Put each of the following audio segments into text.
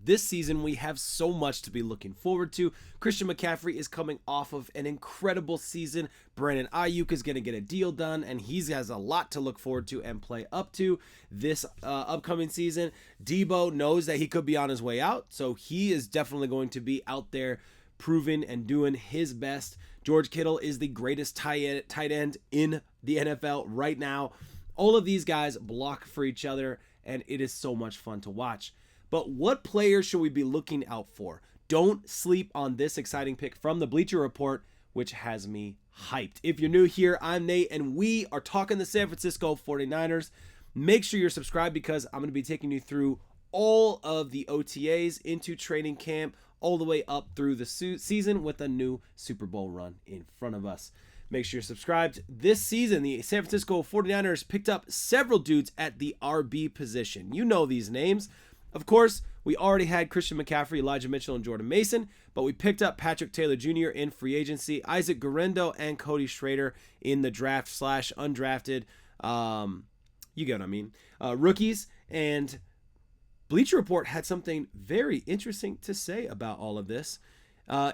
this season, we have so much to be looking forward to. Christian McCaffrey is coming off of an incredible season. Brandon Ayuk is going to get a deal done, and he has a lot to look forward to and play up to this upcoming season. Debo knows that he could be on his way out, so he is definitely going to be out there proving and doing his best. George Kittle is the greatest tight end in the NFL right now. All of these guys block for each other, and it is so much fun to watch. But what players should we be looking out for? Don't sleep on this exciting pick from the Bleacher Report, which has me hyped. If you're new here, I'm Nate, and we are talking the San Francisco 49ers. Make sure you're subscribed because I'm going to be taking you through all of the OTAs into training camp, all the way up through the season with a new Super Bowl run in front of us. Make sure you're subscribed. This season, the San Francisco 49ers picked up several dudes at the RB position. You know these names. Of course, we already had Christian McCaffrey, Elijah Mitchell, and Jordan Mason, but we picked up Patrick Taylor Jr. in free agency, Isaac Guerendo, and Cody Schrader in the draft/undrafted, you get what I mean, rookies. And Bleacher Report had something very interesting to say about all of this.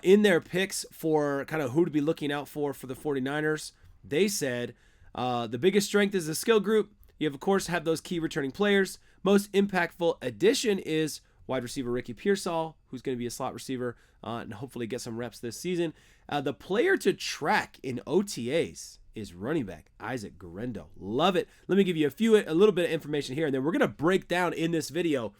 In their picks for kind of who to be looking out for the 49ers, they said the biggest strength is the skill group. You of course have those key returning players. Most impactful addition is wide receiver Ricky Pearsall, who's going to be a slot receiver and hopefully get some reps this season. The player to track in OTAs is running back Isaac Guerendo. Love it. Let me give you a little bit of information here, and then we're going to break down in this video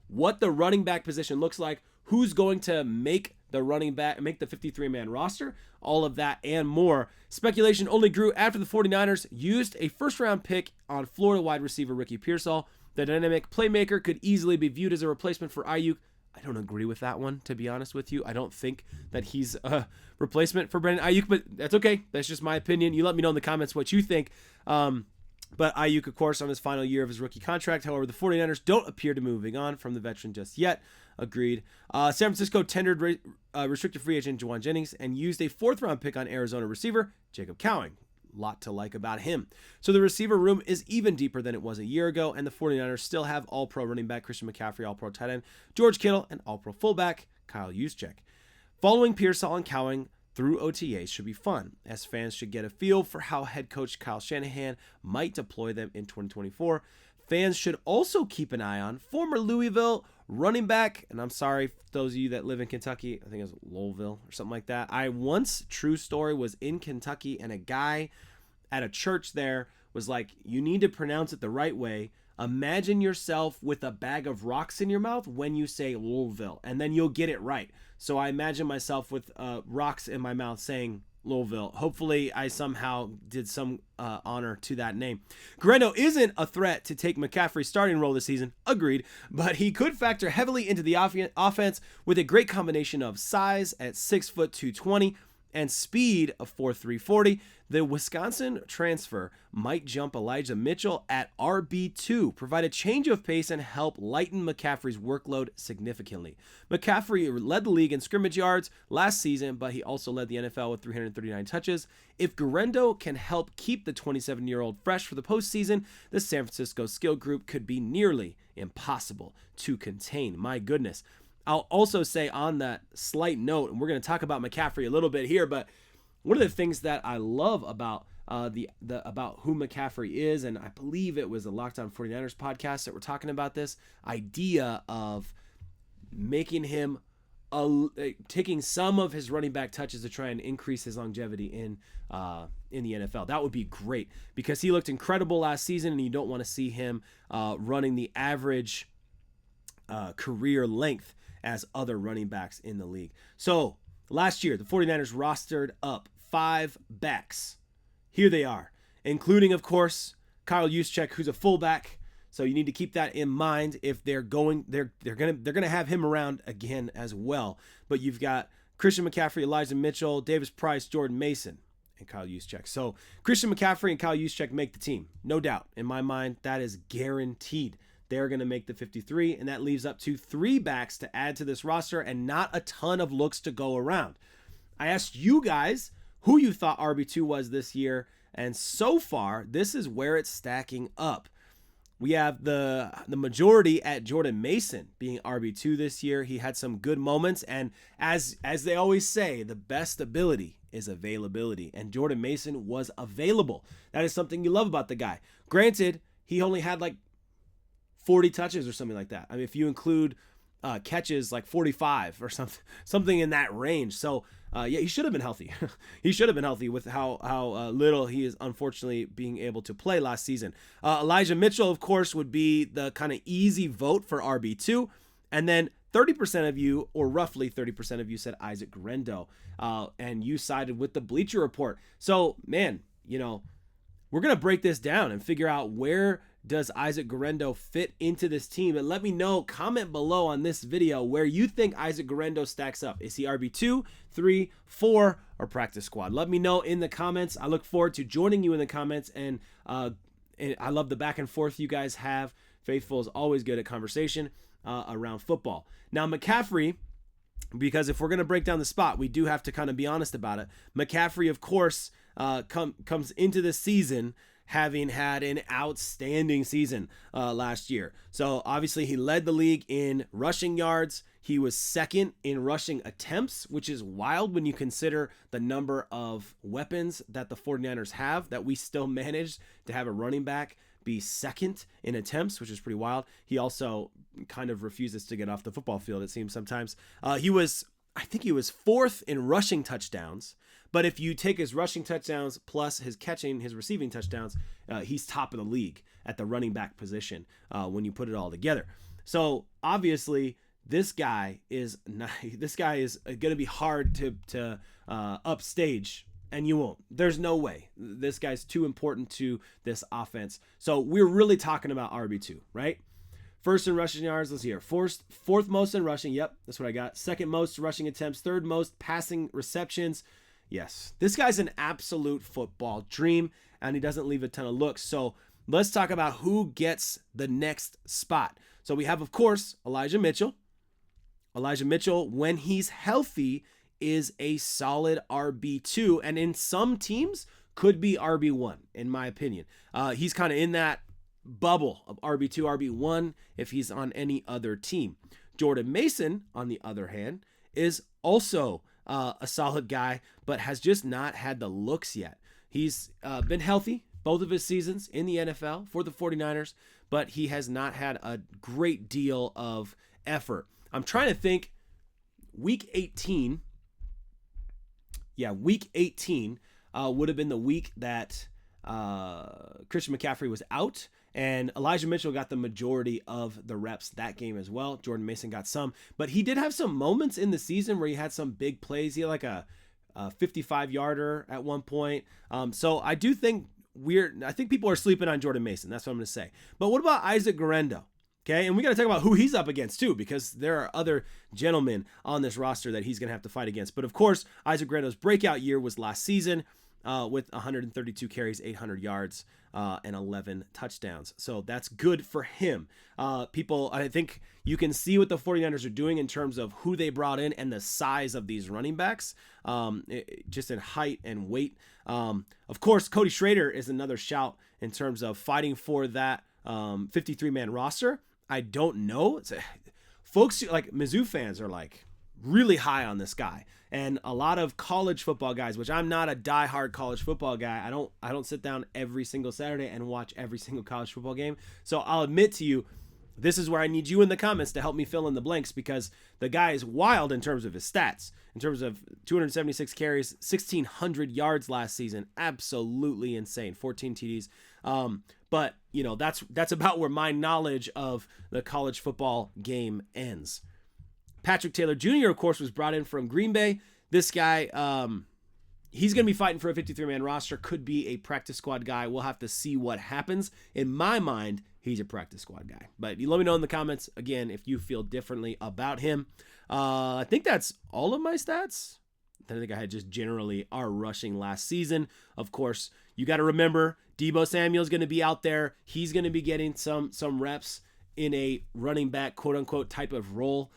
what the running back position looks like, who's going to make the 53-man roster, all of that and more. Speculation only grew after the 49ers used a first-round pick on Florida wide receiver Ricky Pearsall. The dynamic playmaker could easily be viewed as a replacement for Ayuk. I don't agree with that one, to be honest with you. I don't think that he's a replacement for Brandon Ayuk, but that's okay. That's just my opinion. You let me know in the comments what you think. But Ayuk, of course, on his final year of his rookie contract. However, the 49ers don't appear to be moving on from the veteran just yet. Agreed. San Francisco tendered restricted free agent Juwan Jennings and used a fourth-round pick on Arizona receiver Jacob Cowing. Lot to like about him. So the receiver room is even deeper than it was a year ago, and the 49ers still have all-pro running back Christian McCaffrey, all-pro tight end George Kittle, and all-pro fullback Kyle Juszczyk. Following Pearsall and Cowing through OTAs should be fun, as fans should get a feel for how head coach Kyle Shanahan might deploy them in 2024. Fans should also keep an eye on former Louisville running back, and I'm sorry for those of you that live in Kentucky, I think it was Louisville or something like that. I once, true story, was in Kentucky, and a guy at a church there was like, you need to pronounce it the right way. Imagine yourself with a bag of rocks in your mouth when you say Louisville, and then you'll get it right. So I imagine myself with rocks in my mouth saying Louisville. Hopefully I somehow did some honor to that name. Guerendo isn't a threat to take McCaffrey's starting role this season, agreed, but he could factor heavily into the offense with a great combination of size at 6 foot 220 and speed of 4.3 40. The Wisconsin transfer might jump Elijah Mitchell at RB2, provide a change of pace, and help lighten McCaffrey's workload significantly. McCaffrey led the league in scrimmage yards last season, but he also led the NFL with 339 touches. If Guerendo can help keep the 27-year-old fresh for the postseason, the San Francisco skill group could be nearly impossible to contain. My goodness. I'll also say on that slight note, and we're going to talk about McCaffrey a little bit here, but one of the things that I love about about who McCaffrey is, and I believe it was a Locked On 49ers podcast that we're talking about this idea of making him taking some of his running back touches to try and increase his longevity in the NFL. That would be great because he looked incredible last season, and you don't want to see him running the average career length as other running backs in the league. So last year, the 49ers rostered up 5 backs. Here they are, including, of course, Kyle Juszczyk, who's a fullback. So you need to keep that in mind if they're going to have him around again as well. But you've got Christian McCaffrey, Elijah Mitchell, Davis Price, Jordan Mason, and Kyle Juszczyk. So Christian McCaffrey and Kyle Juszczyk make the team. No doubt. In my mind, that is guaranteed. They're going to make the 53, and that leaves up to 3 backs to add to this roster and not a ton of looks to go around. I asked you guys who you thought RB2 was this year, and so far, this is where it's stacking up. We have the majority at Jordan Mason being RB2 this year. He had some good moments, and as they always say, the best ability is availability, and Jordan Mason was available. That is something you love about the guy. Granted, he only had like 40 touches or something like that. I mean, if you include catches, like 45 or something in that range. So yeah, he should have been healthy. He should have been healthy with how little he is unfortunately being able to play last season. Elijah Mitchell, of course, would be the kind of easy vote for RB2. And then 30% of you, or roughly 30% of you, said Isaac Guerendo. And you sided with the Bleacher Report. So, man, we're going to break this down and figure out where does Isaac Guerendo fit into this team. And let me know, comment below on this video where you think Isaac Guerendo stacks up. Is he RB2, 3, 4, or practice squad? Let me know in the comments. I look forward to joining you in the comments. And I love the back and forth you guys have. Faithful is always good at conversation around football. Now, McCaffrey, because if we're going to break down the spot, we do have to kind of be honest about it. McCaffrey, of course, comes into this season having had an outstanding season last year. So obviously he led the league in rushing yards. He was second in rushing attempts, which is wild when you consider the number of weapons that the 49ers have, that we still managed to have a running back be second in attempts, which is pretty wild. He also kind of refuses to get off the football field, it seems sometimes. I think he was fourth in rushing touchdowns. But if you take his rushing touchdowns plus his receiving touchdowns, he's top of the league at the running back position when you put it all together. So obviously, this guy is going to be hard to upstage, and you won't. There's no way. This guy's too important to this offense. So we're really talking about RB2, right? First in rushing yards, let's see here. Fourth most in rushing. Yep, that's what I got. Second most rushing attempts. Third most passing receptions. Yes, this guy's an absolute football dream, and he doesn't leave a ton of looks. So let's talk about who gets the next spot. So we have, of course, Elijah Mitchell. Elijah Mitchell, when he's healthy, is a solid RB2, and in some teams could be RB1, in my opinion. He's kind of in that bubble of RB2, RB1 if he's on any other team. Jordan Mason, on the other hand, is also a solid guy, but has just not had the looks yet. He's been healthy both of his seasons in the NFL for the 49ers, but he has not had a great deal of effort. I'm trying to think. Week 18 would have been the week that Christian McCaffrey was out, and Elijah Mitchell got the majority of the reps that game as well. Jordan Mason got some, but he did have some moments in the season where he had some big plays. He had like a 55-yarder at one point. So I do think I think people are sleeping on Jordan Mason. That's what I'm going to say. But what about Isaac Guerendo? Okay, and we got to talk about who he's up against too, because there are other gentlemen on this roster that he's going to have to fight against. But of course, Isaac Guerendo's breakout year was last season with 132 carries, 800 yards, and 11 touchdowns. So that's good for him. I think you can see what the 49ers are doing in terms of who they brought in and the size of these running backs, just in height and weight. Of course, Cody Schrader is another shout in terms of fighting for that 53-man roster. I don't know. Folks like Mizzou fans are like really high on this guy, and a lot of college football guys, which I'm not a diehard college football guy. I don't sit down every single Saturday and watch every single college football game. So I'll admit to you, this is where I need you in the comments to help me fill in the blanks, because the guy is wild in terms of his stats, in terms of 276 carries, 1,600 yards last season. Absolutely insane. 14 TDs. But that's about where my knowledge of the college football game ends. Patrick Taylor Jr., of course, was brought in from Green Bay. This guy, he's going to be fighting for a 53-man roster, could be a practice squad guy. We'll have to see what happens. In my mind, he's a practice squad guy. But you let me know in the comments, again, if you feel differently about him. I think that's all of my stats. I think I had just generally our rushing last season. Of course, you got to remember, Deebo Samuel's going to be out there. He's going to be getting some reps in a running back, quote-unquote, type of role.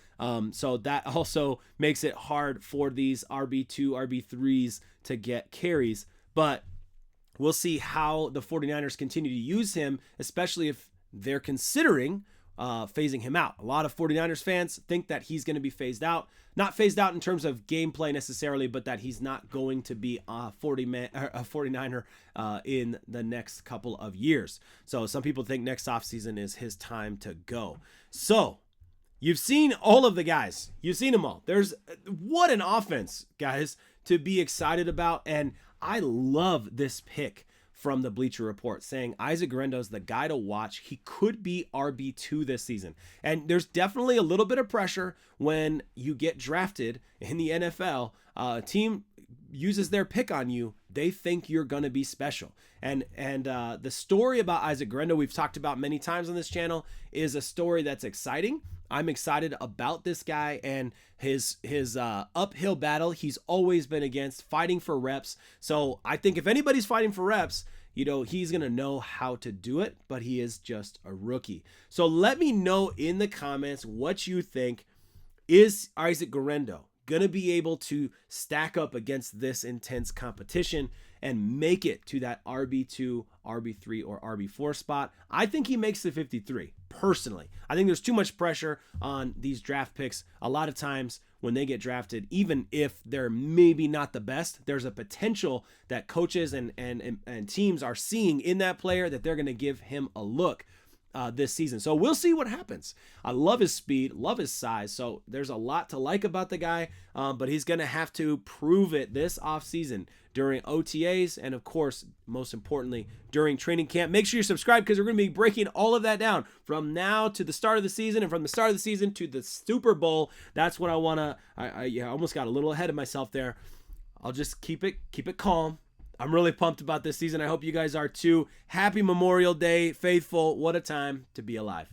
So that also makes it hard for these RB2, RB3s to get carries. But we'll see how the 49ers continue to use him, especially if they're considering phasing him out. A lot of 49ers fans think that he's going to be phased out. Not phased out in terms of gameplay necessarily, but that he's not going to be a 49er in the next couple of years. So some people think next offseason is his time to go. So you've seen all of the guys. You've seen them all. What an offense, guys, to be excited about. And I love this pick from the Bleacher Report saying Isaac Guerendo is the guy to watch. He could be RB2 this season. And there's definitely a little bit of pressure when you get drafted in the NFL. A team uses their pick on you. They think you're going to be special. And the story about Isaac Guerendo we've talked about many times on this channel is a story that's exciting. I'm excited about this guy and his uphill battle he's always been against, fighting for reps. So I think if anybody's fighting for reps, he's going to know how to do it, but he is just a rookie. So let me know in the comments what you think. Is Isaac Guerendo going to be able to stack up against this intense competition and make it to that RB2, RB3, or RB4 spot? I think he makes the 53, personally. I think there's too much pressure on these draft picks. A lot of times when they get drafted, even if they're maybe not the best, there's a potential that coaches and teams are seeing in that player that they're going to give him a look this season. So we'll see what happens. I love his speed, love his size. So there's a lot to like about the guy, but he's going to have to prove it this offseason during OTAs and, of course, most importantly, during training camp. Make sure you're subscribed because we're going to be breaking all of that down from now to the start of the season and from the start of the season to the Super Bowl. That's what I want to – I almost got a little ahead of myself there. I'll just keep it calm. I'm really pumped about this season. I hope you guys are too. Happy Memorial Day, faithful. What a time to be alive.